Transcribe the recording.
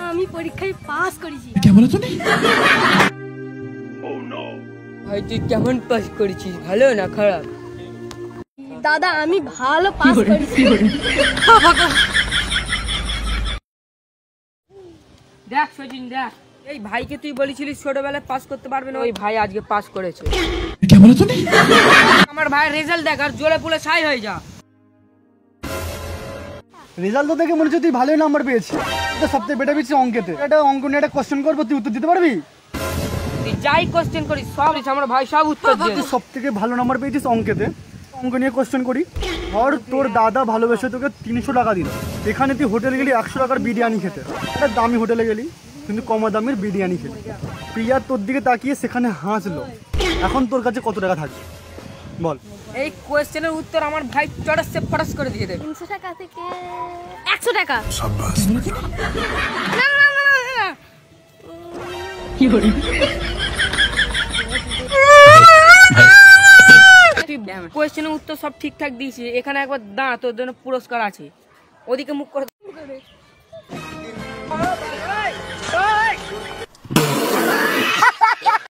আমি পরীক্ষায় পাস করেছি। क्या बोला तूने? ভাই তুই কেমন পাস করেছিস, ভালো না খারাপ? দাদা আমি ভালো পাস করেছি। দেখ সজিন দেখ, এই ভাইকে তুই বলেছিলিস ছোটবেলায় পাস করতে পারবে না, ওই ভাই আজকে পাস করেছে। क्या बोला तूने? আমার ভাই রেজাল্ট দেখ আর জোরে পুলে ছাই হয়ে যা। রেজাল্ট তো দেখে মনে হচ্ছে তুই ভালোই নাম্বার পেয়েছিস। তো সবথেকে বেটার পেয়েছিস অঙ্কেতে। একটা অঙ্ক নিয়ে একটা কোশ্চেন করবো, তুই উত্তর দিতে পারবি? তুই যাই কোশ্চেন করিস সব আমার ভাই সব উত্তর দিয়ে তুই সবথেকে ভালো নাম্বার পেয়েছিস অঙ্কেতে। অঙ্ক নিয়ে কোশ্চেন করি। ধর তোর দাদা ভালোবেসে তোকে 300 টাকা দিল, এখানে তুই হোটেলে গেলি 100 টাকার বিরিয়ানি খেতে। একটা দামি হোটেলে গেলি কিন্তু কম দামের বিরিয়ানি খেলি। প্রিয়া তোর দিকে তাকিয়ে সেখানে হাসলো, এখন তোর কাছে কত টাকা থাকবে বল? এই কোশ্চেনের উত্তর আমার ভাই চড়াসে ফটাস করে দিয়ে দেবে। 300 টাকা থেকে 100 টাকা। তুই কোশ্চেনের উত্তর সব ঠিকঠাক দিয়েছিস, এখানে একবার দাঁড়া, তোর জন্য পুরস্কার আছে। ওদিকে মুখ করে